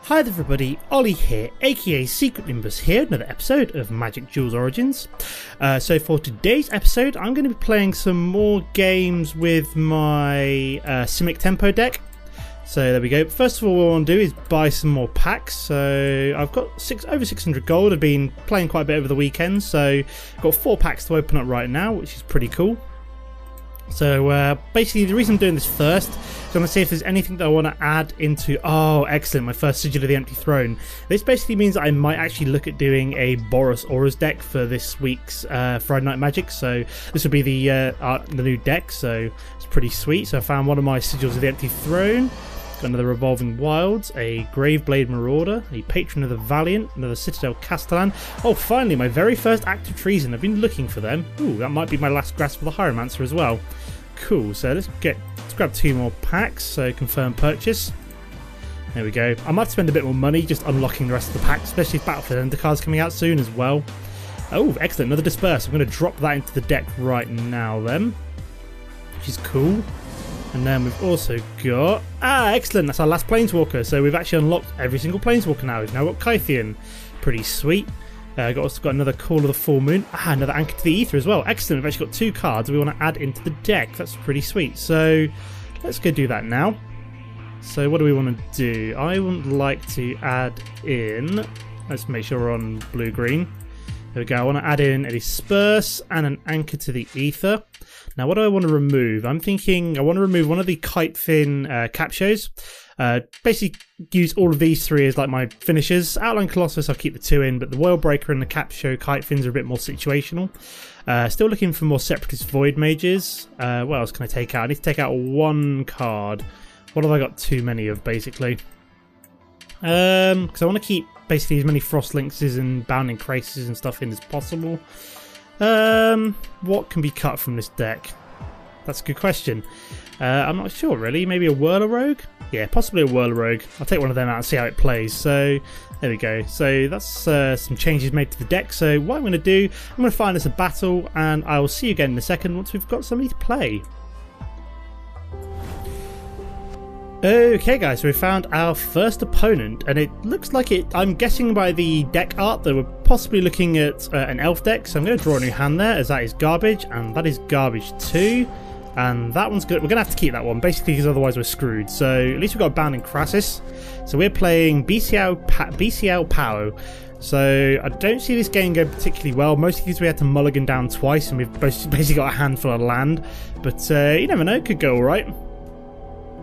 Hi there everybody, Ollie here, aka Secret Nimbus here, another episode of Magic Duels Origins. So for today's episode, I'm going to be playing some more games with my Simic Tempo deck. So there we go. First of all, what I want to do is buy some more packs. So I've got over 600 gold. I've been playing quite a bit over the weekend, so I've got 4 packs to open up right now, which is pretty cool. So basically the reason I'm doing this first is I want to see if there's anything that I want to add into... Oh, excellent, my first Sigil of the Empty Throne. This basically means that I might actually look at doing a Boros Auras deck for this week's Friday Night Magic. So this will be the new deck, so it's pretty sweet. So I found one of my Sigils of the Empty Throne. Got another Revolving Wilds, a Graveblade Marauder, a Patron of the Valiant, another Citadel Castellan. Oh, finally, my very first Act of Treason. I've been looking for them. Ooh, that might be my last Grasp of the Hieromancer as well. Cool, so let's grab 2 more packs, so confirm purchase. There we go. I might spend a bit more money just unlocking the rest of the packs, especially if Battlefield Undercard's coming out soon as well. Oh, excellent, another Disperse. I'm going to drop that into the deck right now then, which is cool. And then we've also got... excellent, that's our last Planeswalker. So we've actually unlocked every single Planeswalker now. We've now got Kythian. Pretty sweet. Also got another Call of the Full Moon. Another Anchor to the Ether as well. Excellent, we've actually got 2 cards we want to add into the deck. That's pretty sweet. So let's go do that now. So what do we want to do? I would like to add in... Let's make sure we're on blue-green. There we go. I want to add in a Disperse and an Anchor to the Ether. Now, what do I want to remove? I'm thinking I want to remove one of the Kythian Capshows. Basically, use all of these 3 as like my finishers. Outline Colossus, I'll keep the 2 in, but the Worldbreaker and the Capshow Kythins are a bit more situational. Still looking for more Separatist Void Mages. What else can I take out? I need to take out 1 card. What have I got too many of, basically? Because I want to keep basically as many Frost Lynxes and Bounding Krasis and stuff in as possible. What can be cut from this deck? That's a good question. I'm not sure really. Maybe a Whirler Rogue? Yeah, possibly a Whirler Rogue. I'll take one of them out and see how it plays. So there we go. So that's some changes made to the deck. So what I'm going to do, I'm going to find us a battle, and I will see you again in a second once we've got somebody to play. Okay guys, so we found our first opponent, and it looks like it, I'm guessing by the deck art that we're possibly looking at an elf deck, so I'm going to draw a new hand there, as that is garbage, and that is garbage too, and that one's good. We're going to have to keep that one, basically, because otherwise we're screwed. So at least we've got a Bounding Krasis, so we're playing BCL Pow. So I don't see this game going particularly well, mostly because we had to mulligan down twice, and we've basically got a handful of land, but you never know, it could go alright.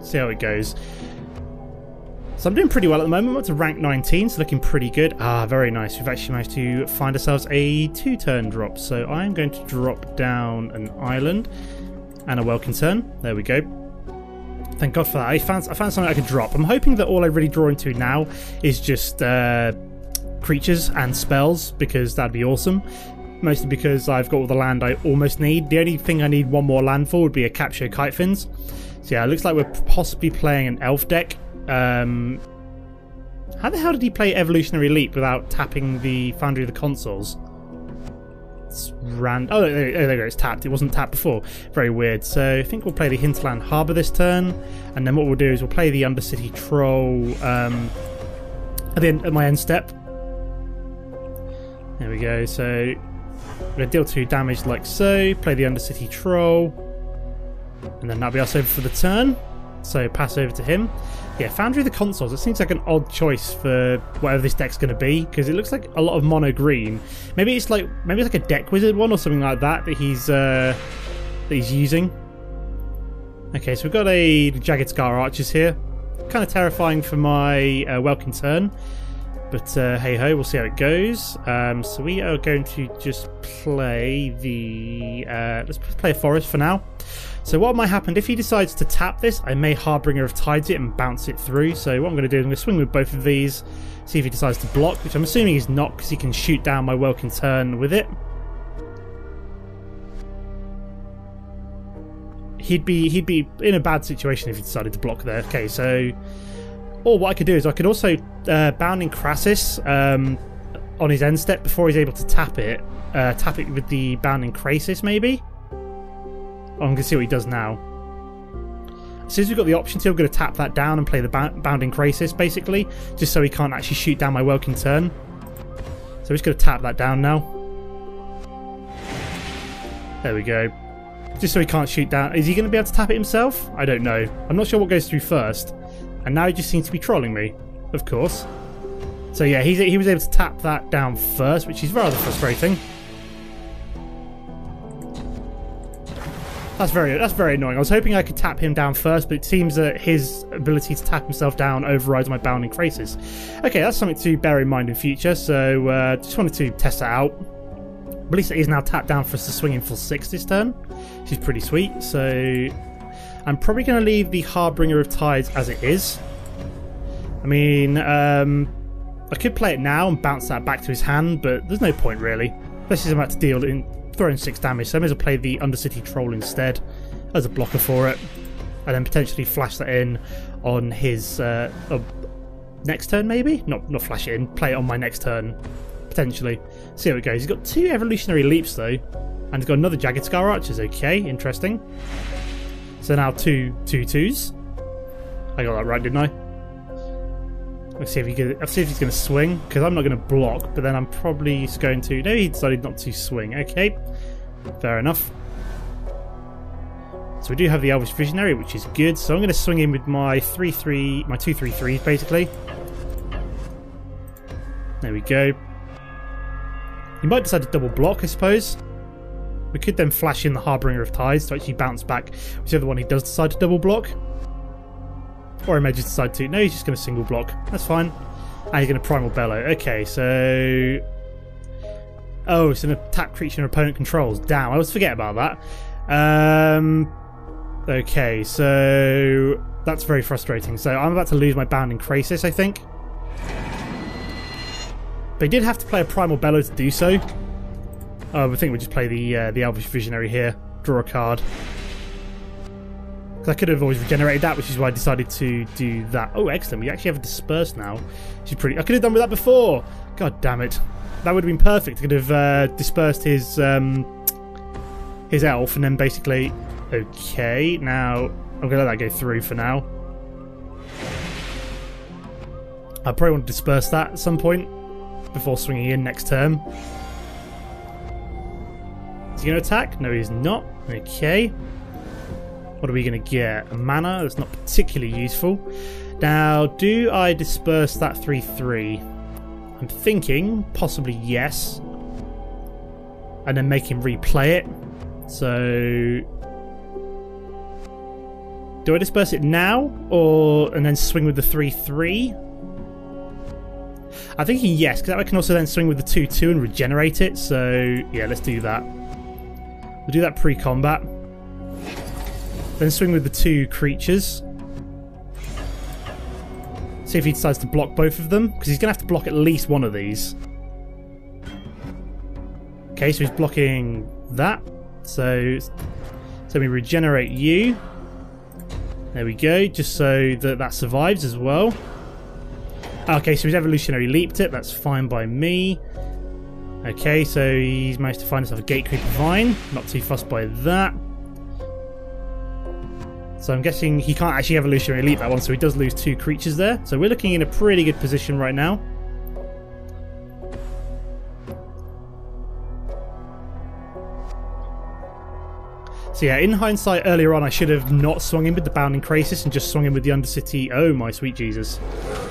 See how it goes. So I'm doing pretty well at the moment. I'm up to rank 19, so looking pretty good. Very nice. We've actually managed to find ourselves a 2-turn drop. So I'm going to drop down an island and a Welkin turn. There we go. Thank God for that. I found something I could drop. I'm hoping that all I really draw into now is just creatures and spells, because that'd be awesome. Mostly because I've got all the land I almost need. The only thing I need 1 more land for would be a Capshow Kythins. So yeah, it looks like we're possibly playing an elf deck. How the hell did he play Evolutionary Leap without tapping the Foundry of the Consoles? It's oh, there you go, it's tapped. It wasn't tapped before. Very weird. So I think we'll play the Hinterland Harbour this turn, and then what we'll do is we'll play the Undercity Troll at my end step. There we go. So we're going to deal 2 damage like so, play the Undercity Troll, and then that'll be us over for the turn. So pass over to him. Yeah, Foundry of the Consoles. It seems like an odd choice for whatever this deck's going to be, because it looks like a lot of mono green. Maybe it's like a Deck Wizard one or something like that he's using. Okay, so we've got a Jagged Scar Archers here. Kind of terrifying for my Welkin turn, but hey ho, we'll see how it goes. So we are going to just play the let's play a Forest for now. So what might happen if he decides to tap this, I may Harbinger of Tides it and bounce it through. So what I'm going to do is I'm going to swing with both of these, see if he decides to block, which I'm assuming he's not, because he can shoot down my Welkin turn with it. He'd be in a bad situation if he decided to block there. Okay, so or what I could do is I could also Bounding Krasis on his end step before he's able to tap it with the Bounding Krasis maybe. I'm going to see what he does now. As soon as we've got the option to, I'm going to tap that down and play the Bounding Crisis, basically, just so he can't actually shoot down my Welkin turn. So we're just going to tap that down now. There we go. Just so he can't shoot down. Is he going to be able to tap it himself? I don't know. I'm not sure what goes through first. And now he just seems to be trolling me, of course. So yeah, he was able to tap that down first, which is rather frustrating. That's very annoying. I was hoping I could tap him down first, but it seems that his ability to tap himself down overrides my Bounding Crisis. Okay, that's something to bear in mind in future, so just wanted to test that out. At least it is now tapped down for us to swing in full 6 this turn, which is pretty sweet. So I'm probably going to leave the Harbinger of Tides as it is. I mean, I could play it now and bounce that back to his hand, but there's no point really. Especially as I'm about to deal in throwing 6 damage, so I may as well play the Undercity Troll instead as a blocker for it, and then potentially flash that in on his next turn, maybe? Not flash it in, play it on my next turn, potentially. See how it goes. He's got 2 Evolutionary Leaps though, and he's got another Jagged Scar Archers. Okay, interesting. So now 2 2/2s. I got that right, didn't I? Let's see if he's going to swing, because I'm not going to block, but then I'm probably just going to... No, he decided not to swing. Okay, fair enough. So we do have the Elvish Visionary, which is good. So I'm going to swing in with my 3/3, my 2/3/3s basically. There we go. He might decide to double block, I suppose. We could then flash in the Harbinger of Tides to actually bounce back whichever one he does decide to double block. Or he may just decide to... No, he's just going to single block. That's fine. And he's going to Primal Bellow. Okay, so... Oh, it's an attack creature an opponent controls. Damn, I always forget about that. Okay, so... That's very frustrating. So I'm about to lose my Bounding Crisis, I think. But he did have to play a Primal Bellow to do so. Oh, I think we'll just play the Elvish Visionary here. Draw a card. I could have always regenerated that, which is why I decided to do that. Oh, excellent. We actually have a Disperse now. Which is pretty... I could have done with that before. God damn it. That would have been perfect. I could have dispersed his elf and then basically... Okay, now I'm going to let that go through for now. I probably want to disperse that at some point before swinging in next turn. Is he going to attack? No, he's not. Okay. What are we going to get? A mana? That's not particularly useful. Now, do I disperse that 3/3? I'm thinking possibly yes. And then make him replay it. So... Do I disperse it now? And then swing with the 3/3? I'm thinking yes, because I can also then swing with the 2/2 and regenerate it. So, yeah, let's do that. We'll do that pre-combat. Then swing with the 2 creatures. See if he decides to block both of them, because he's going to have to block at least one of these. Okay, so he's blocking that. So we regenerate you. There we go, just so that survives as well. Okay, so he's evolutionary leaped it. That's fine by me. Okay, so he's managed to find himself a Gatecreeper Vine. Not too fussed by that. So I'm guessing he can't actually evolutionary leap that one, so he does lose 2 creatures there. So we're looking in a pretty good position right now. So yeah, in hindsight, earlier on I should have not swung in with the Bounding Crisis and just swung in with the Undercity. Oh my sweet Jesus.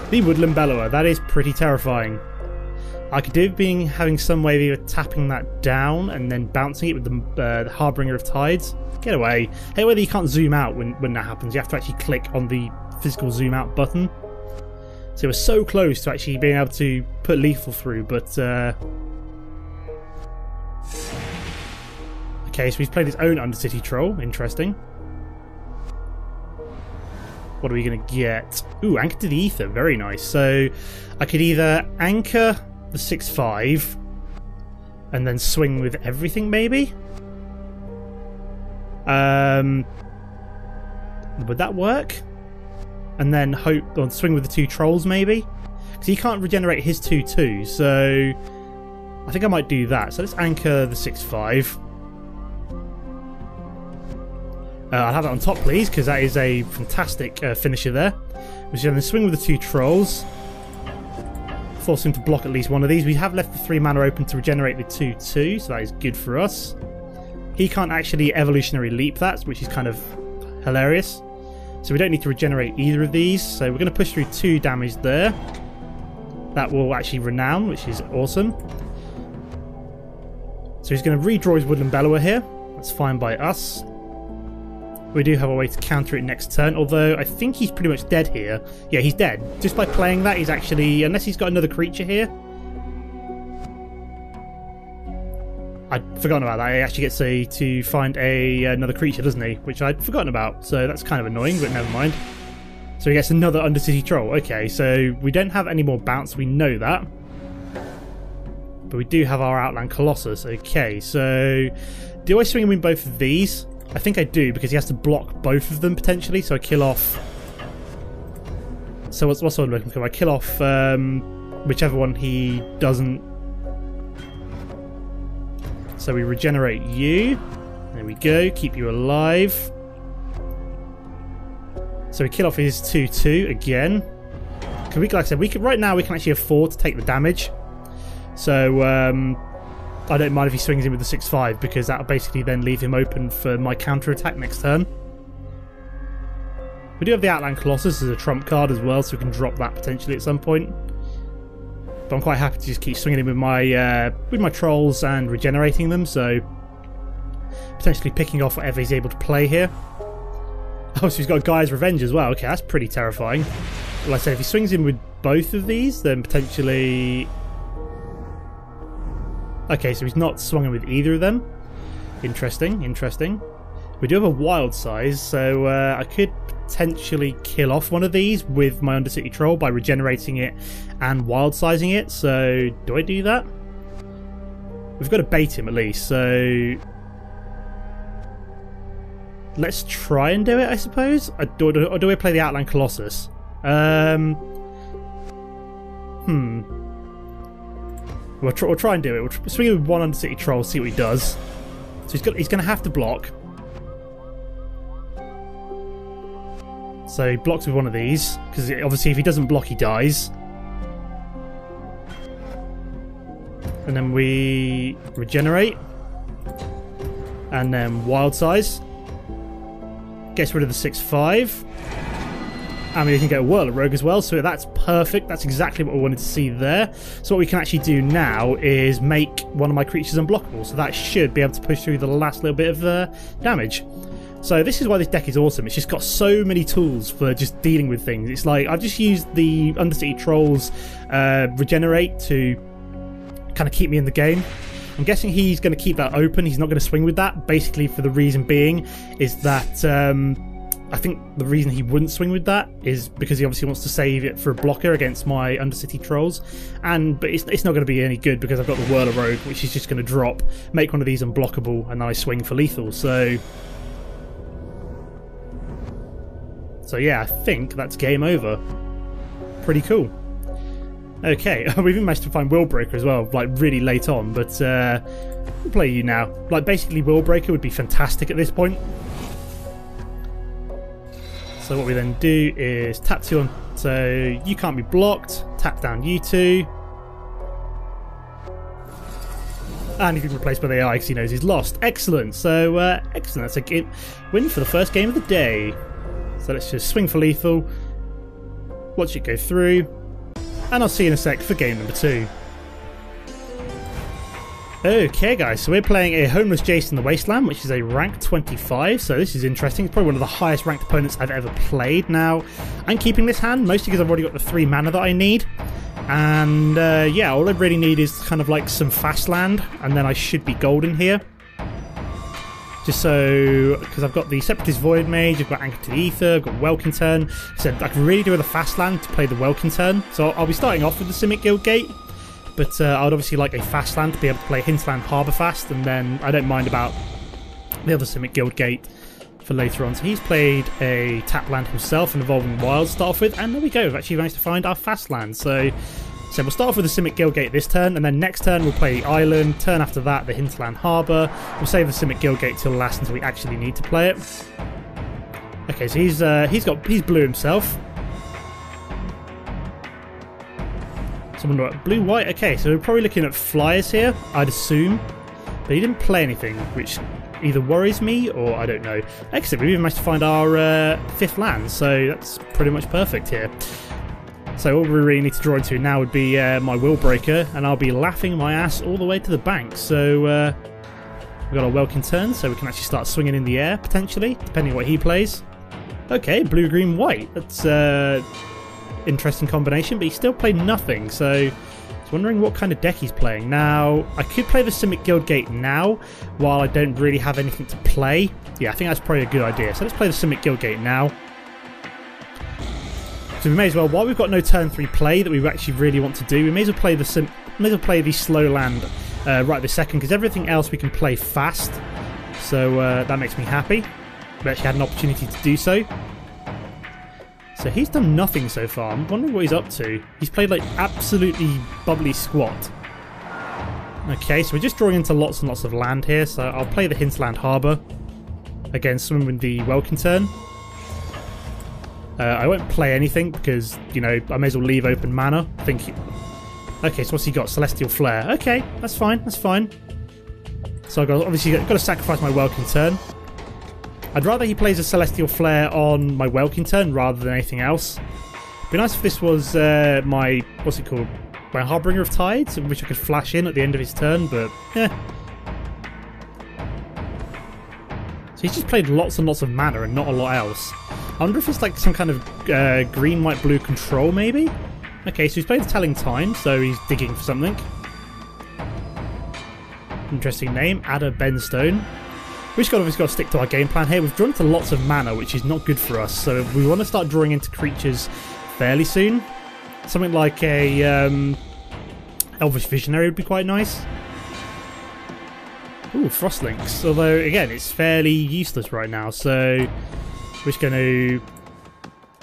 The Woodland Bellower, that is pretty terrifying. I could do being having some way of either tapping that down and then bouncing it with the Harbinger of Tides. Get away. Hey, whether you can't zoom out when that happens, you have to actually click on the physical zoom out button. So we're so close to actually being able to put lethal through, but... Okay, so he's played his own Undercity Troll. Interesting. What are we going to get? Ooh, Anchor to the Ether. Very nice. So I could either anchor the 6/5 and then swing with everything, maybe? Would that work? And then hope on swing with the 2 trolls, maybe? Because he can't regenerate his 2/2, so I think I might do that. So let's anchor the 6/5. I'll have that on top, please, because that is a fantastic finisher there. We're going to swing with the 2 trolls. Force him to block at least one of these. We have left the 3 mana open to regenerate the 2/2, so that is good for us. He can't actually evolutionary leap that, which is kind of hilarious. So we don't need to regenerate either of these. So we're going to push through 2 damage there. That will actually renown, which is awesome. So he's going to redraw his Woodland Bellower here. That's fine by us. We do have a way to counter it next turn, although I think he's pretty much dead here. Yeah, he's dead. Just by playing that, he's actually... Unless he's got another creature here. I'd forgotten about that. He actually gets to find another creature, doesn't he? Which I'd forgotten about, so that's kind of annoying, but never mind. So he gets another Undercity Troll. Okay, so we don't have any more bounce, we know that. But we do have our Outland Colossus. Okay, so... Do I swing him in both of these? I think I do, because he has to block both of them, potentially, so I kill off... So what's what I'm looking for? I kill off whichever one he doesn't... So we regenerate you. There we go. Keep you alive. So we kill off his 2/2 again. Cause we, like I said, we can, right now we can actually afford to take the damage. So I don't mind if he swings in with the 6/5 because that'll basically then leave him open for my counter attack next turn. We do have the Outland Colossus as a trump card as well, so we can drop that potentially at some point. But I'm quite happy to just keep swinging in with my trolls and regenerating them, so potentially picking off whatever he's able to play here. Oh, so he's got Gaia's Revenge as well. Okay, that's pretty terrifying. Like I said, if he swings in with both of these, then potentially... Okay, so he's not swung in with either of them. Interesting, interesting. We do have a wild size, so I could potentially kill off one of these with my Undercity Troll by regenerating it and wild sizing it. So do I do that? We've got to bait him at least, so let's try and do it, I suppose. Or do I play the Outland Colossus? We'll try and do it. We'll swing him with one Undercity Troll, see what he does. So he's going to have to block. So he blocks with one of these, because obviously if he doesn't block, he dies. And then we regenerate. And then wild size. Gets rid of the 6/5. And we can get a Whirler Rogue as well, so that's perfect. That's exactly what we wanted to see there. So what we can actually do now is make one of my creatures unblockable, so that should be able to push through the last little bit of damage. So this is why this deck is awesome. It's just got so many tools for just dealing with things. It's like I've just used the Undercity Trolls regenerate to kind of keep me in the game. I'm guessing he's going to keep that open. He's not going to swing with that, basically for the reason being is that I think the reason he wouldn't swing with that is because he obviously wants to save it for a blocker against my Undercity Trolls. But it's not going to be any good because I've got the Whirler Rogue, which is just going to drop, make one of these unblockable, and then I swing for lethal. So yeah, I think that's game over. Pretty cool. Okay, we've even managed to find Willbreaker as well, like really late on, but we'll play you now. Like basically Willbreaker would be fantastic at this point. So what we then do is tap 2 on, so you can't be blocked, tap down you 2. And he's replaced by the AI because he knows he's lost. Excellent, so excellent, that's a win for the first game of the day. So let's just swing for lethal, watch it go through, and I'll see you in a sec for game number 2. Okay guys, so we're playing a Homeless Jace in the Wasteland, which is a rank 25, so this is interesting. It's probably one of the highest ranked opponents I've ever played. Now, I'm keeping this hand, mostly because I've already got the 3 mana that I need. And yeah, all I really need is kind of like some fast land, and then I should be golden here. Just so, because I've got the Separatist Void Mage, I've got Anchor to the Ether, I've got Welkin Turn. So I can really do with a fast land to play the Welkin Turn. So I'll be starting off with the Simic Guildgate, but I would obviously like a fast land to be able to play Hinterland Harbour fast, and then I don't mind about the other Simic Guildgate for later on. So he's played a tap land himself, an Evolving Wild to start off with, and there we go, we've actually managed to find our fast land. So we'll start off with the Simic Guildgate this turn, and then next turn we'll play the island, turn after that the Hinterland Harbour. We'll save the Simic Guildgate till last until we actually need to play it. Okay, so he's blue himself. Someone blue white. Okay, so we're probably looking at flyers here, I'd assume, but he didn't play anything, which either worries me or I don't know. Excellent, we even managed to find our 5th land, so that's pretty much perfect here. So all we really need to draw into now would be my Will Breaker, and I'll be laughing my ass all the way to the bank. So we've got our Welkin turn, so we can actually start swinging in the air, potentially, depending on what he plays. Okay, blue, green, white. That's interesting combination, but he still played nothing, so I was wondering what kind of deck he's playing. Now, I could play the Simic Guildgate now, while I don't really have anything to play. Yeah, I think that's probably a good idea. So let's play the Simic Guildgate now. So we may as well, while we've got no turn 3 play that we actually really want to do, we may as well play the slow land right this second, because everything else we can play fast. So that makes me happy. We actually had an opportunity to do so. So he's done nothing so far. I'm wondering what he's up to. He's played like absolutely bubbly squat. Okay, so we're just drawing into lots and lots of land here. So I'll play the Hinterland Harbour. Again, swim with the Welkin turn. I won't play anything because, you know, I may as well leave open mana. Okay, so what's he got? Celestial Flare. Okay, that's fine, that's fine. So I've obviously got to sacrifice my Welkin turn. I'd rather he plays a Celestial Flare on my Welkin turn rather than anything else. It'd be nice if this was my, what's it called? My Harbinger of Tides, which I could flash in at the end of his turn, but yeah. So he's just played lots and lots of mana and not a lot else. I wonder if it's like some kind of green, white, blue control, maybe? Okay, so he's played the Telling Time, so he's digging for something. Interesting name, Ada Benstone. We've obviously got to stick to our game plan here. We've drawn into lots of mana, which is not good for us, so we want to start drawing into creatures fairly soon. Something like a Elvish Visionary would be quite nice. Ooh, Frostlinks. Although, again, it's fairly useless right now, so we're just going to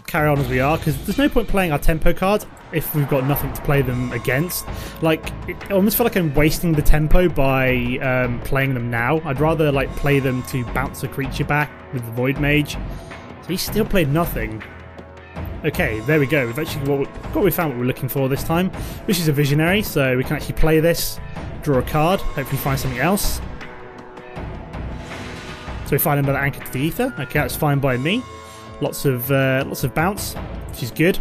carry on as we are, because there's no point playing our tempo cards if we've got nothing to play them against. Like, I almost feel like I'm wasting the tempo by playing them now. I'd rather like play them to bounce a creature back with the Void Mage. So he still played nothing. Okay, there we go. We've actually we found what we're looking for this time, which is a Visionary. So we can actually play this, draw a card, hopefully find something else. So we find another Anchor to the Ether. Okay, that's fine by me. Lots of bounce, which is good.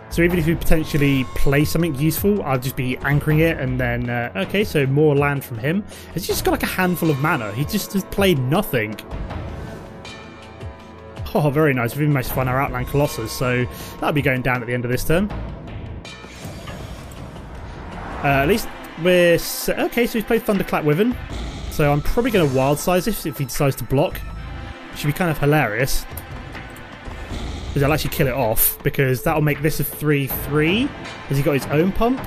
So even if we potentially play something useful, I'll just be anchoring it, and then okay, so more land from him. It's just got like a handful of mana. He just has played nothing. Oh, very nice. We've even managed to find our Outland Colossus, so that'll be going down at the end of this turn. At least we're okay. So he's played Thunderclap Wyvern, so I'm probably going to wild size this if he decides to block. Should be kind of hilarious, because I'll actually kill it off, because that'll make this a 3/3. Has he got his own pump?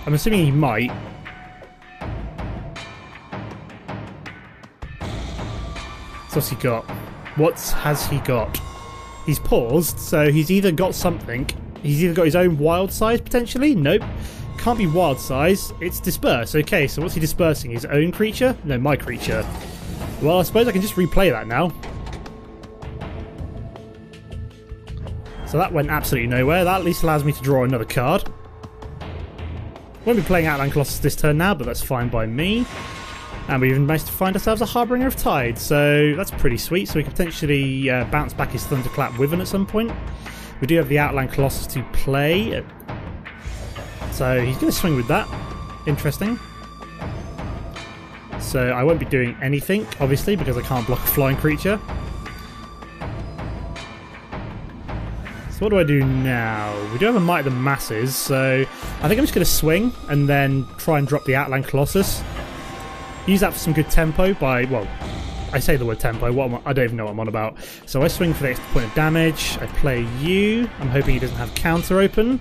I'm assuming he might. So what's he got? What has he got? He's paused, so he's either got something. He's either got his own wild size, potentially. Nope. Can't be wild size. It's disperse. Okay, so what's he dispersing? His own creature? No, my creature. Well, I suppose I can just replay that now. So that went absolutely nowhere. That at least allows me to draw another card. Won't be playing Outland Colossus this turn now, but that's fine by me. And we even managed to find ourselves a Harbinger of Tide, so that's pretty sweet. So we can potentially bounce back his Thunderclap Wyvern at some point. We do have the Outland Colossus to play, so he's going to swing with that. Interesting. So I won't be doing anything, obviously, because I can't block a flying creature. So what do I do now? We do have a Might of the Masses, so I think I'm just going to swing and then try and drop the Outland Colossus. Use that for some good tempo by, well, I say the word tempo, I don't even know what I'm on about. So I swing for the extra point of damage, I play you, I'm hoping he doesn't have counter open.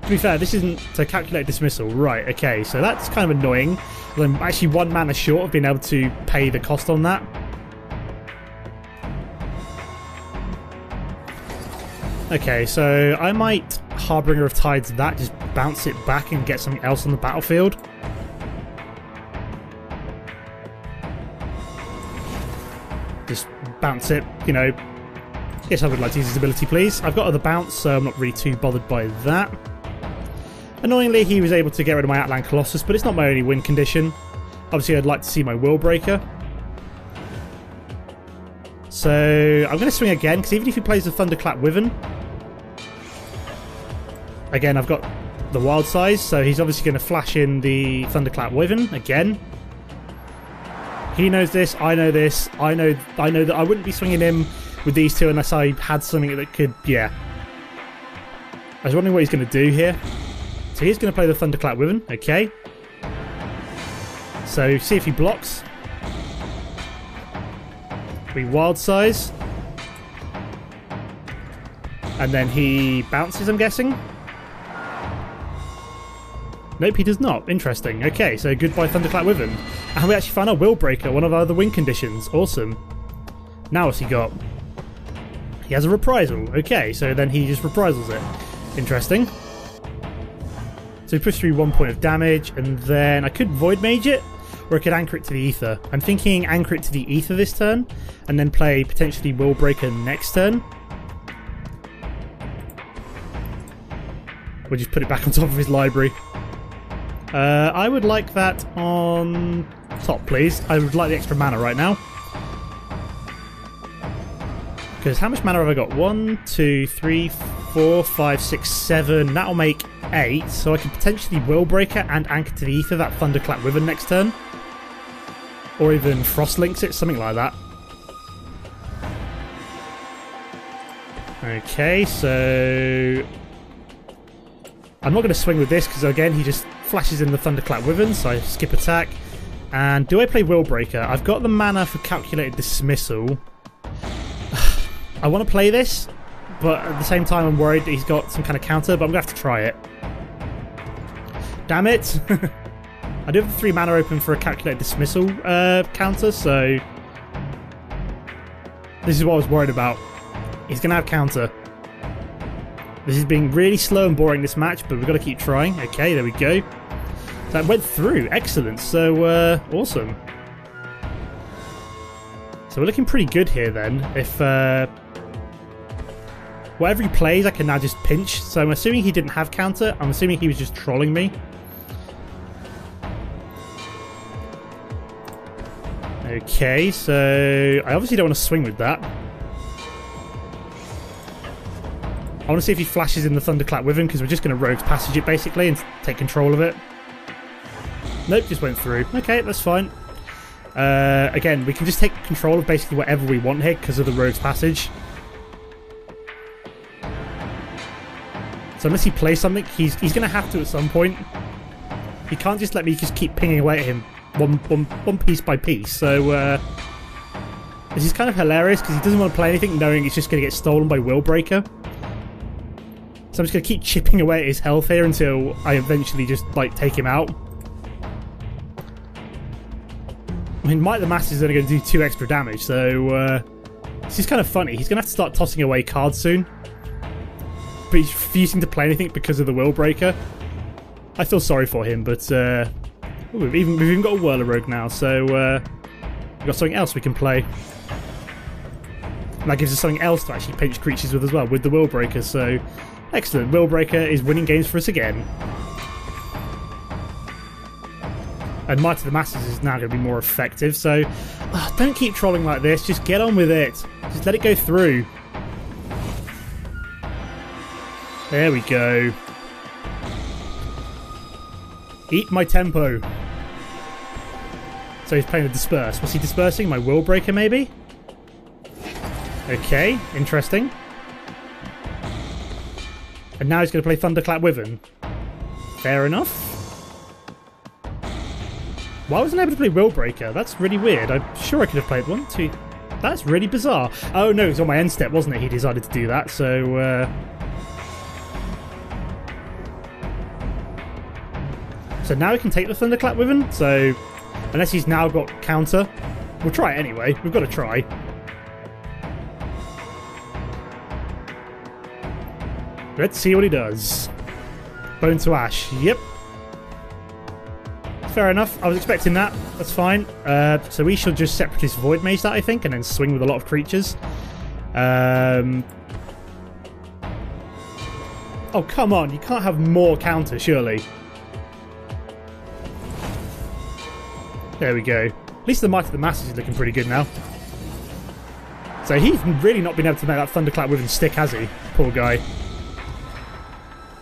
To be fair, this isn't to calculate dismissal. Right, okay, so that's kind of annoying. I'm actually 1 mana short of being able to pay the cost on that. Okay, so I might Harbinger of Tides that, just bounce it back and get something else on the battlefield. bounce it, you know. Yes, I would like to use his ability, please. I've got other bounce, so I'm not really too bothered by that. Annoyingly, he was able to get rid of my Outland Colossus, but it's not my only win condition. Obviously, I'd like to see my Will Breaker. So, I'm going to swing again, because even if he plays the Thunderclap Wyvern, again, I've got the Wild Size, so he's obviously going to flash in the Thunderclap Wyvern again. He knows this, I know this, I know that I wouldn't be swinging him with these two unless I had something that could, yeah. I was wondering what he's going to do here. So he's going to play the Thunderclap Wyvern, okay. So see if he blocks. We Wild Size. And then he bounces, I'm guessing. Nope, he does not. Interesting. Okay, so goodbye Thunderclap Wyvern. And we actually found our Will Breaker, one of our other win conditions. Awesome. Now what's he got? He has a Reprisal. Okay, so then he just reprisals it. Interesting. So we push through 1 point of damage, and then I could Void Mage it, or I could anchor it to the Ether. I'm thinking anchor it to the Ether this turn, and then play potentially Will Breaker next turn. We'll just put it back on top of his library. I would like that on top, please. I would like the extra mana right now. Because how much mana have I got? 1, 2, 3, 4, 5, 6, 7. That'll make 8. So I could potentially Will Breaker and anchor to the Ether that Thunderclap Wyvern next turn. Or even Frost Links it, something like that. Okay, so I'm not going to swing with this because again he just flashes in the Thunderclap Wyvern, so I skip attack. And do I play Will Breaker? I've got the mana for Calculated Dismissal. I want to play this, but at the same time I'm worried that he's got some kind of counter, but I'm going to have to try it. Damn it! I do have the 3 mana open for a Calculated Dismissal counter, so this is what I was worried about. He's going to have counter. This is being really slow and boring, this match, but we've got to keep trying. Okay, there we go. That went through. Excellent. So, awesome. So we're looking pretty good here then. If whatever he plays, I can now just pinch. So I'm assuming he didn't have counter. I'm assuming he was just trolling me. Okay, so I obviously don't want to swing with that. I want to see if he flashes in the Thunderclap Wyvern, because we're just going to Rogue's Passage it basically and take control of it. Nope, just went through. Okay, that's fine. Again, we can just take control of basically whatever we want here because of the Rogue's Passage. So unless he plays something, he's going to have to at some point. He can't just let me just keep pinging away at him one piece by piece. So this is kind of hilarious because he doesn't want to play anything knowing he's just going to get stolen by Will Breaker. So I'm just going to keep chipping away at his health here until I eventually just like take him out. I mean, Might the Master is only going to do 2 extra damage, so this is kind of funny. He's going to have to start tossing away cards soon. But he's refusing to play anything because of the Will Breaker. I feel sorry for him, but we've even got a Whirler Rogue now, so we've got something else we can play. And that gives us something else to actually pinch creatures with as well, with the Will Breaker, so excellent. Will Breaker is winning games for us again. And Might of the Masses is now going to be more effective, so don't keep trolling like this, just get on with it. Just let it go through. There we go. Eat my tempo. So he's playing the Disperse. Was he dispersing? My Will Breaker, maybe? Okay, interesting. And now he's going to play Thunderclap Wyvern. Fair enough. Why wasn't I able to play Will Breaker? That's really weird. I'm sure I could have played 1, 2... That's really bizarre. Oh no, it was on my end step, wasn't it? He decided to do that, so... So now we can take the Thunderclap Wyvern, so... Unless he's now got counter. We'll try it anyway. We've got to try. Let's see what he does. Bone to Ash. Yep. fair enough. I was expecting that. That's fine. So we shall just Separatist Void Mage that, I think, and then swing with a lot of creatures. Oh, come on. You can't have more counters, surely. There we go. At least the Might of the Masses is looking pretty good now. So he's really not been able to make that Thunderclap with him stick, has he? Poor guy.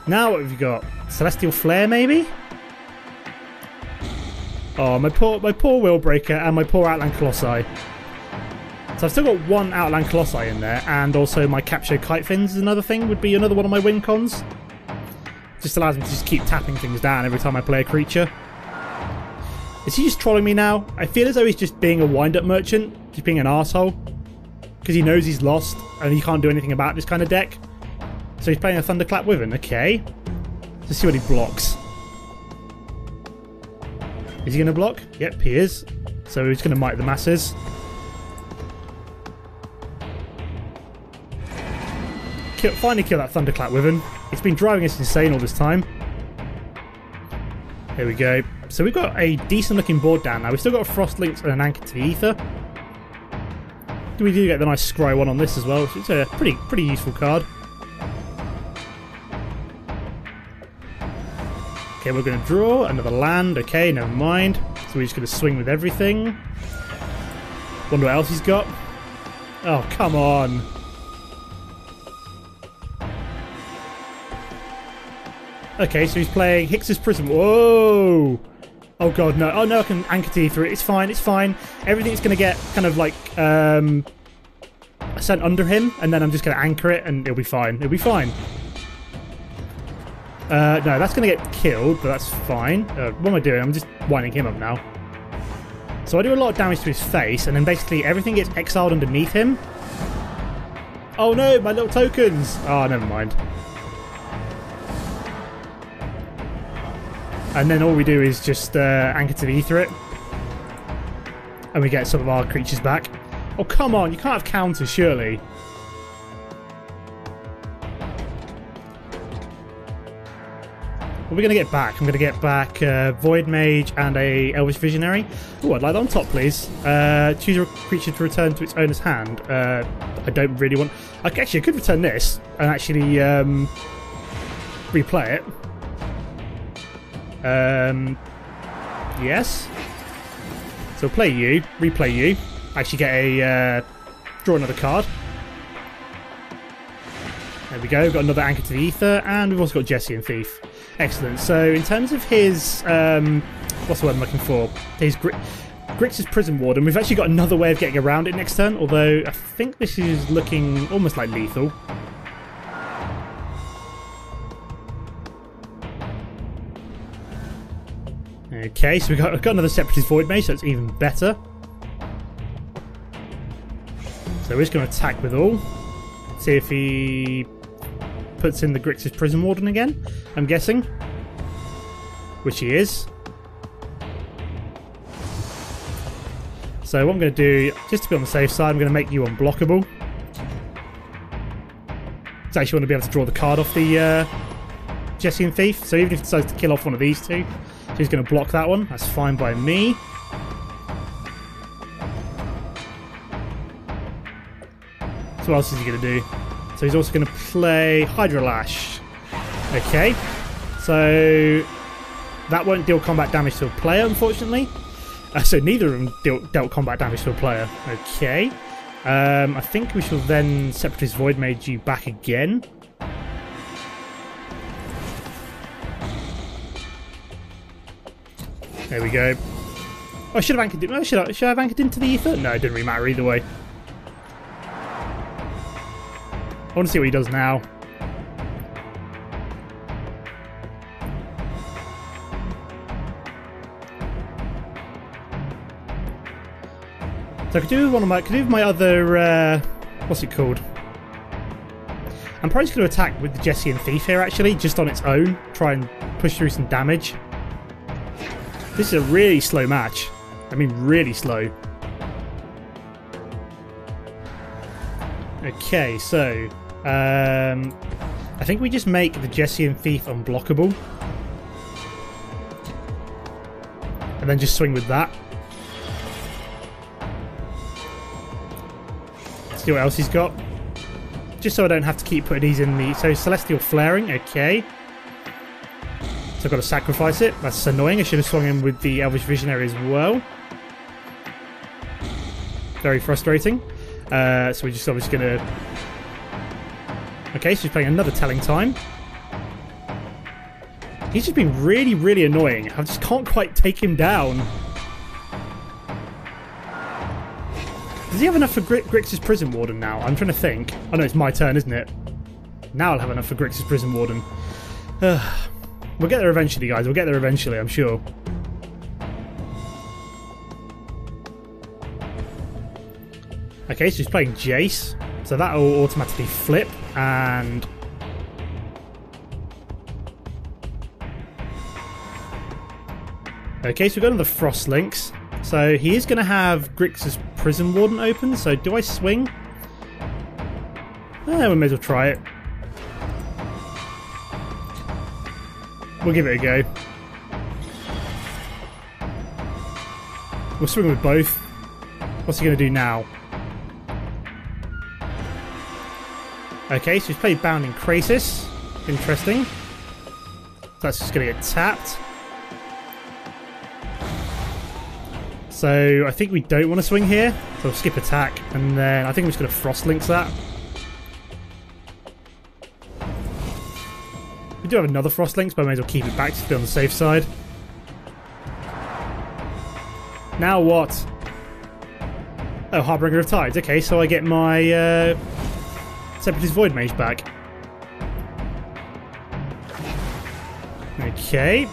Now what have you got? Celestial Flare, maybe? Oh, my poor Willbreaker and my poor Outland Colossi. So I've still got one Outland Colossi in there, and also my Capture Kite Fins is another thing, would be another one of my win cons. Just allows me to just keep tapping things down every time I play a creature. Is he just trolling me now? I feel as though he's just being a wind-up merchant, just being an arsehole. Because he knows he's lost, and he can't do anything about this kind of deck. So he's playing a Thunderclap with him, okay. Let's see what he blocks. Is he going to block? Yep, he is. So he's going to Might the Masses. Finally kill that Thunderclap with him. It's been driving us insane all this time. There we go. So we've got a decent looking board down now. We've still got a Frost Links and an Anchor to the Ether. We do get the nice Scry one on this as well. So it's a pretty useful card. Okay, we're going to draw another land. Okay, never mind. So we're just going to swing with everything. Wonder what else he's got. Oh, come on. Okay, so he's playing Hix's Prism. Whoa! Oh god, no. Oh no, I can Anchor T through it. It's fine, it's fine. Everything's going to get kind of like sent under him, and then I'm just going to anchor it, and it'll be fine. It'll be fine. No, that's going to get killed, but that's fine. What am I doing? I'm just winding him up now. So I do a lot of damage to his face, and then basically everything gets exiled underneath him. Oh no, my little tokens! Oh, never mind. And then all we do is just Anchor to the Ether it. And we get some of our creatures back. Oh, come on. You can't have counters, surely. What are we going to get back? I'm going to get back Void Mage and a Elvish Visionary. Oh, I'd like that on top, please. Choose a creature to return to its owner's hand. I don't really want... Actually, I could return this and actually replay it. Yes. So play you, replay you. Actually get a draw another card. There we go. We've got another Anchor to the Ether, and we've also got Jesse and Thief. Excellent. So in terms of his what's the word I'm looking for? His Grixis Prison Warden. We've actually got another way of getting around it next turn. Although I think this is looking almost like lethal. Okay, so we've got another Separatist Void Mage, so it's even better. So we're just going to attack with all. See if he puts in the Grixis Prison Warden again, I'm guessing. Which he is. So what I'm going to do, just to be on the safe side, I'm going to make you unblockable. So I actually want to be able to draw the card off the Jesse and Thief. So even if he decides to kill off one of these two, he's going to block that one. That's fine by me. So what else is he going to do? So he's also going to play Hydra Lash. Okay. So that won't deal combat damage to a player, unfortunately. So neither of them dealt combat damage to a player. Okay. I think we shall then Separatist Void Mage you back again. There we go. Oh, I should have anchored it. Should I have anchored into the Ether? No, it didn't really matter either way. I want to see what he does now. So I could do my other what's it called? I'm probably just going to attack with the Jesse and Thief here actually, just on its own. Try and push through some damage. This is a really slow match. I mean, really slow. Okay, so I think we just make the Jesse and Thief unblockable. and then just swing with that. See what else he's got. Just so I don't have to keep putting these in the... So Celestial Flaring, okay. So I've got to sacrifice it. That's annoying. I should have swung in with the Elvish Visionary as well. Very frustrating. So we're just obviously going to... Okay, so he's playing another Telling Time. He's just been really, really annoying. I just can't quite take him down. Does he have enough for Grix's Prison Warden now? I'm trying to think. Oh no, it's my turn, isn't it? Now I'll have enough for Grix's Prison Warden. We'll get there eventually, guys. We'll get there eventually, I'm sure. Okay, so he's playing Jace. So that'll automatically flip, and... Okay, so we've got another Frost Links. So he is going to have Grix's Prison Warden open, so do I swing? We may as well try it. We'll give it a go. We'll swing with both. What's he going to do now? Okay, so he's played Bounding Krasis. Interesting. That's just going to get tapped. So I think we don't want to swing here. So we'll skip attack, and then I think I'm just going to Frost Links that. We do have another Frost Links, but I may as well keep it back to be on the safe side. Now what? Oh, Harbinger of Tides. Okay, so I get my Separatist Void Mage back. Okay.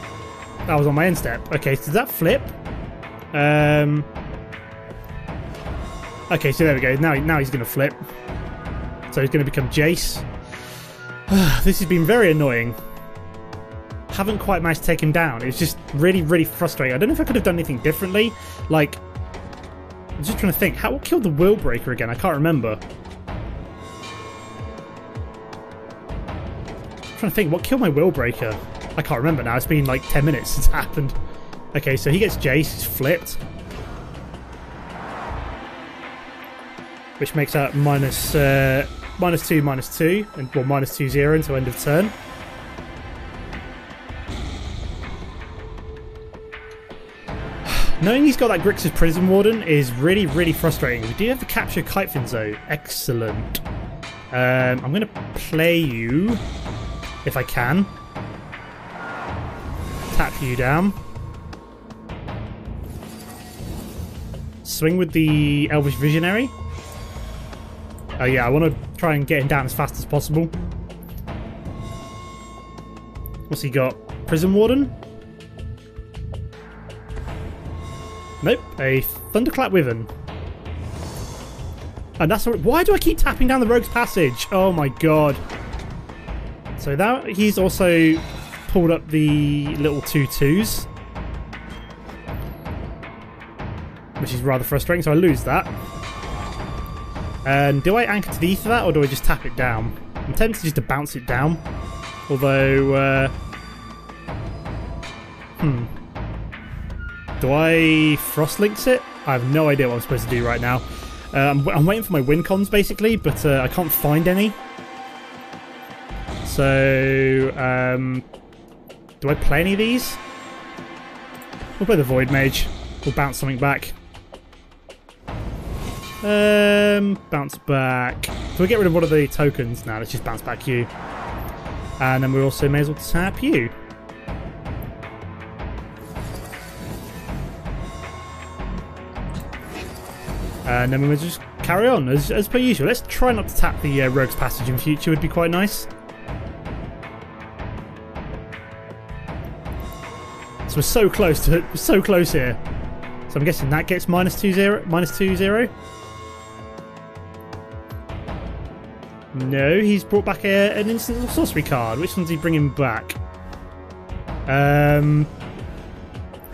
That was on my end step. Okay, so does that flip? Okay, so there we go. Now he's going to flip. So he's going to become Jace. This has been very annoying. Haven't quite managed to take him down. It's just really, really frustrating. I don't know if I could have done anything differently. Like, I'm just trying to think. What killed the Will Breaker again? I can't remember. I'm trying to think. What killed my Will Breaker? I can't remember now. It's been like 10 minutes since it happened. Okay, so he gets Jace. He's flipped. Which makes that -2, -2, and well, -2-0 until end of turn. Knowing he's got that Grix's Prison Warden is really, really frustrating. We do have to capture Kitefin though. Excellent. I'm going to play you, if I can. Tap you down. Swing with the Elvish Visionary. Oh yeah, I want to try and get him down as fast as possible. What's he got? Prison Warden? Nope, a Thunderclap Wyvern. And that's all. Why do I keep tapping down the Rogue's Passage? Oh my god. So that he's also pulled up the little 2/2s, which is rather frustrating, so I lose that. And do I anchor to the ether that, or do I just tap it down? I'm tempted just to bounce it down. Although, do I Frost Links it? I have no idea what I'm supposed to do right now. I'm waiting for my win cons basically, but I can't find any. So, do I play any of these? We'll play the Void Mage. We'll bounce something back. Bounce back. So we get rid of one of the tokens now. Let's just bounce back you. And then we also may as well tap you. And then we'll just carry on as per usual. Let's try not to tap the Rogue's Passage in future. Would be quite nice. So we're so close to it. We're so close here. So I'm guessing that gets -2-0. No, he's brought back an instant sorcery card. Which one's he bringing back?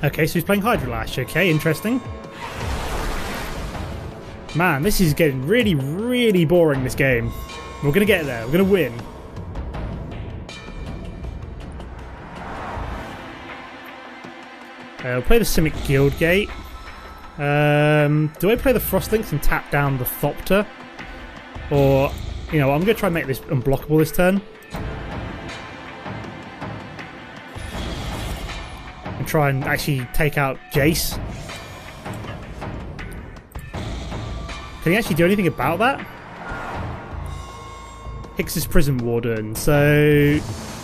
Okay, so he's playing Hydrolash. Okay, interesting. Man, this is getting really, really boring, this game. We're going to get there. We're going to win. We'll play the Simic Guild Gate. Do I play the Frostlinks and tap down the Thopter? Or, you know, I'm going to try and make this unblockable this turn. And try and actually take out Jace. Can he actually do anything about that? Hix's Prison Warden. So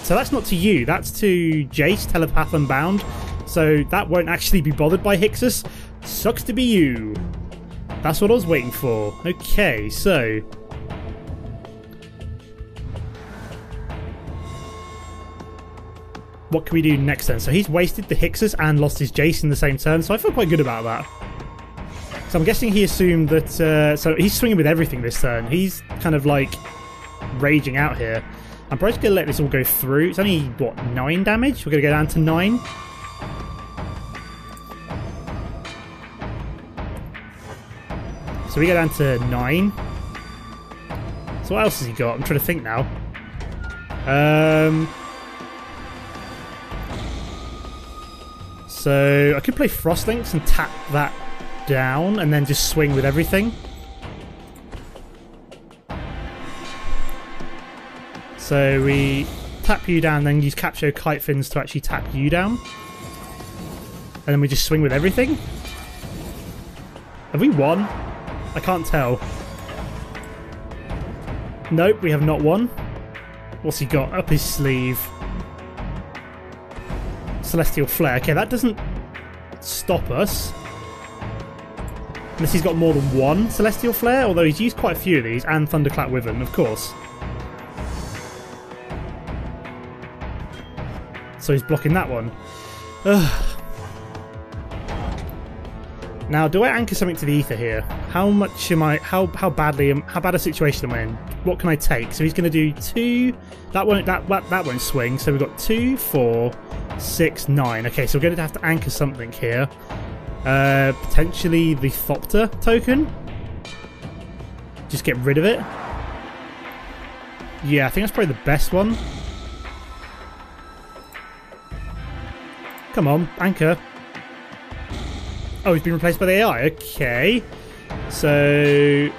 that's not to you. That's to Jace, Telepath Unbound. So that won't actually be bothered by Hixus. Sucks to be you. That's what I was waiting for. Okay, so... what can we do next then? So he's wasted the Hixus and lost his Jace in the same turn, so I feel quite good about that. So I'm guessing he assumed that... so he's swinging with everything this turn. He's kind of like raging out here. I'm probably just going to let this all go through. It's only, what, 9 damage? We're going to go down to 9. So we go down to 9. So what else has he got? I'm trying to think now. So I could play Frostlinks and tap that down and then just swing with everything. So we tap you down, then use Capture Kite Fins to actually tap you down. And then we just swing with everything. Have we won? I can't tell. Nope, we have not won. What's he got up his sleeve? Celestial Flare. Okay, that doesn't stop us. Unless he's got more than one Celestial Flare, although he's used quite a few of these, and Thunderclap Wyvern, of course. So he's blocking that one. Ugh. Now, do I anchor something to the ether here? How much am I? How bad a situation am I in? What can I take? So he's going to do 2. That won't swing. So we've got 2, 4, 6, 9. Okay, so we're going to have to anchor something here. Potentially the Thopter token. Just get rid of it. Yeah, I think that's probably the best one. Come on, anchor. Oh, he's been replaced by the AI. Okay. So...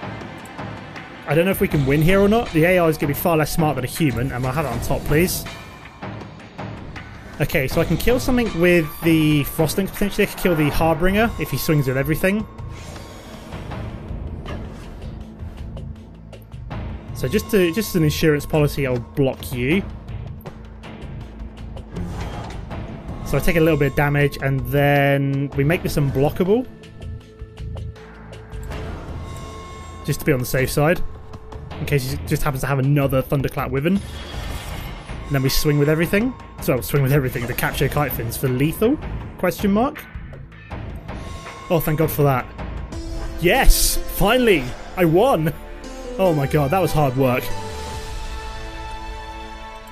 I don't know if we can win here or not. The AI is going to be far less smart than a human. And I'll have it on top, please. Okay, so I can kill something with the Frostlings. Potentially I could kill the Harbinger if he swings with everything. So just as an insurance policy, I'll block you. So I take a little bit of damage, and then we make this unblockable. Just to be on the safe side. In case he just happens to have another Thunderclap Wyvern. And then we swing with everything. So swing with everything. The Capture Kite Fins for lethal? Question mark? Oh, thank God for that. Yes! Finally! I won! Oh my God, that was hard work.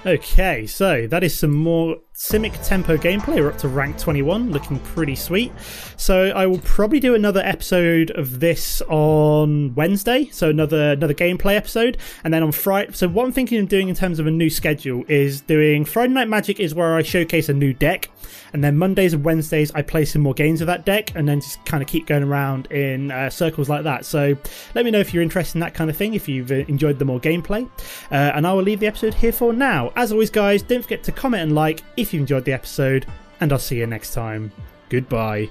Okay, so that is some more Simic Tempo gameplay. We're up to rank 21, looking pretty sweet. So I will probably do another episode of this on Wednesday, so another gameplay episode, and then on Friday. So what I'm thinking of doing in terms of a new schedule is doing Friday Night Magic is where I showcase a new deck, and then Mondays and Wednesdays I play some more games of that deck, and then just kind of keep going around in circles like that. So let me know if you're interested in that kind of thing, if you've enjoyed the more gameplay, and I will leave the episode here for now. As always, guys, don't forget to comment and like if you enjoyed the episode, and I'll see you next time. Goodbye.